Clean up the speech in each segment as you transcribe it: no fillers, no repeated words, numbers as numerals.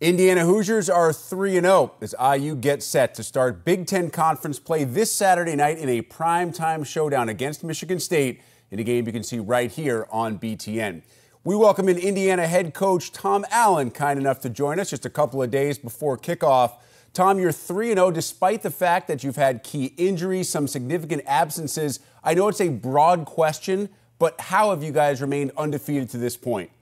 Indiana Hoosiers are 3-0 as IU gets set to start Big Ten Conference play this Saturday night in a primetime showdown against Michigan State in a game you can see right here on BTN. We welcome in Indiana head coach Tom Allen, kind enough to join us just a couple of days before kickoff. Tom, you're 3-0 despite the fact that you've had key injuries, some significant absences. I know it's a broad question, but how have you guys remained undefeated to this point?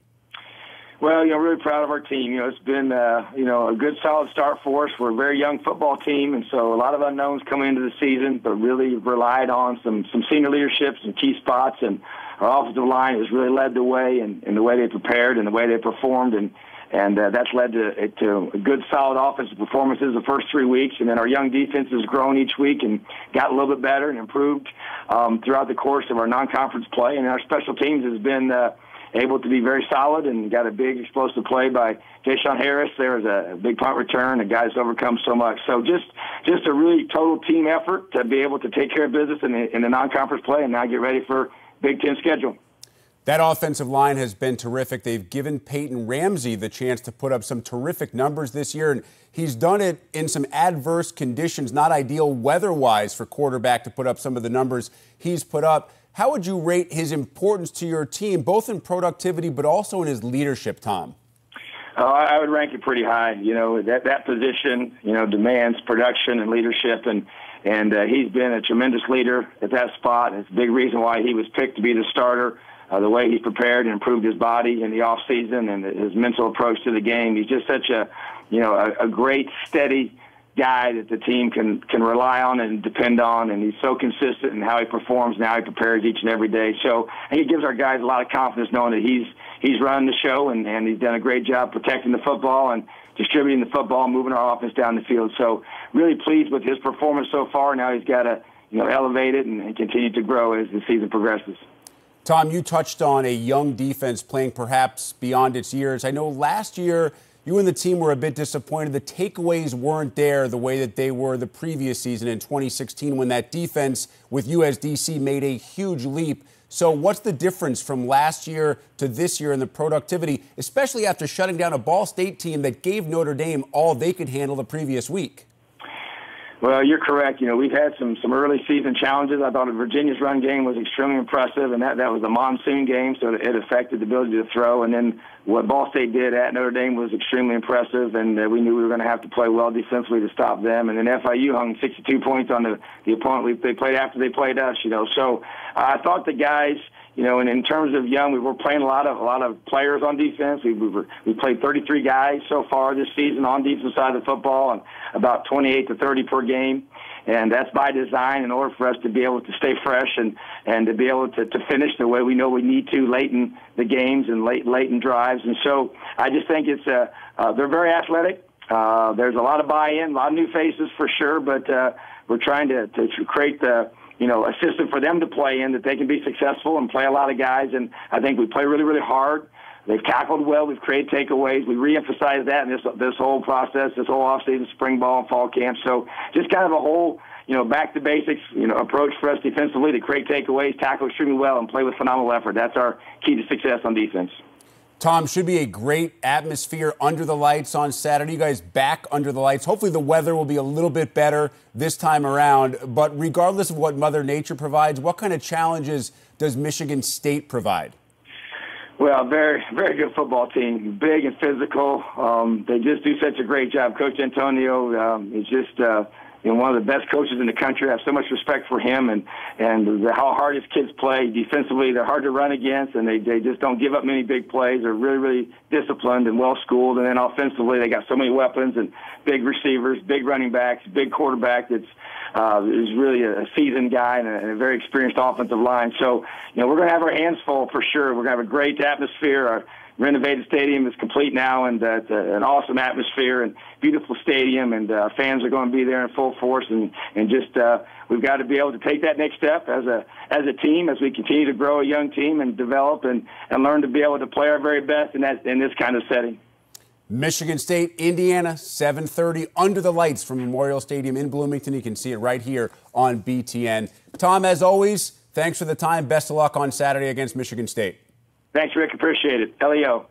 Well, really proud of our team. It's been, a good solid start for us. We're a very young football team, and so a lot of unknowns coming into the season, but really relied on some senior leadership, some key spots, and our offensive line has really led the way in the way they prepared and the way they performed, and that's led to good, solid offensive performances the first 3 weeks. And then our young defense has grown each week and got a little bit better and improved throughout the course of our non-conference play. And our special teams has been able to be very solid and got a big explosive play by Jayshawn Harris. There was a big punt return. The guys overcome so much. So just a really total team effort to be able to take care of business in the non-conference play and now get ready for Big Ten schedule. That offensive line has been terrific. They've given Peyton Ramsey the chance to put up some terrific numbers this year, and he's done it in some adverse conditions, not ideal weather-wise for quarterback to put up some of the numbers he's put up. How would you rate his importance to your team, both in productivity but also in his leadership, Tom? I would rank it pretty high. That position, demands production and leadership, and he's been a tremendous leader at that spot. It's a big reason why he was picked to be the starter. The way he's prepared and improved his body in the off season and his mental approach to the game. He's just such a great, steady guy that the team can rely on and depend on, and he's so consistent in how he performs and how he prepares each and every day. So I think it gives our guys a lot of confidence knowing that he's running the show and he's done a great job protecting the football and distributing the football and moving our offense down the field. So really pleased with his performance so far. Now he's got to elevate it and continue to grow as the season progresses. Tom, you touched on a young defense playing perhaps beyond its years. I know last year you and the team were a bit disappointed. The takeaways weren't there the way that they were the previous season in 2016 when that defense with USDC made a huge leap. So what's the difference from last year to this year in the productivity, especially after shutting down a Ball State team that gave Notre Dame all they could handle the previous week? Well, you're correct. We've had some early season challenges. I thought Virginia's run game was extremely impressive, and that was a monsoon game, so it affected the ability to throw. And then what Ball State did at Notre Dame was extremely impressive, and we knew we were going to have to play well defensively to stop them. And then FIU hung 62 points on the opponent they played after they played us. So I thought the guys, and in terms of young, we were playing a lot of players on defense. We played 33 guys so far this season on defensive side of the football, and about 28 to 30 per game. And that's by design in order for us to be able to stay fresh and to be able to finish the way we know we need to late in the games and late in drives. And so I just think they're very athletic. There's a lot of buy-in, a lot of new faces for sure, but we're trying to create the a system for them to play in that they can be successful and play a lot of guys. And I think we play really, really hard. They've tackled well. We've created takeaways. We reemphasize that in this whole process, this whole offseason, spring ball, and fall camp. So just kind of a whole, back to basics, approach for us defensively to create takeaways, tackle extremely well, and play with phenomenal effort. That's our key to success on defense. Tom, should be a great atmosphere under the lights on Saturday. You guys back under the lights. Hopefully the weather will be a little bit better this time around. But regardless of what Mother Nature provides, what kind of challenges does Michigan State provide? Well, very, very good football team, big and physical. They just do such a great job. Coach Antonio is just one of the best coaches in the country. I have so much respect for him and how hard his kids play. Defensively, they're hard to run against, and they just don't give up many big plays. They're really, really disciplined and well-schooled. And then offensively, they got so many weapons and big receivers, big running backs, big quarterback that's is really a seasoned guy and a very experienced offensive line. So, we're going to have our hands full for sure. We're going to have a great atmosphere. Our renovated stadium is complete now, and it's an awesome atmosphere and beautiful stadium, and fans are going to be there in full force. And just we've got to be able to take that next step as a team as we continue to grow a young team and develop and learn to be able to play our very best in this kind of setting. Michigan State, Indiana, 7:30 under the lights from Memorial Stadium in Bloomington. You can see it right here on BTN. Tom, as always, thanks for the time. Best of luck on Saturday against Michigan State. Thanks, Rick. Appreciate it. LEO.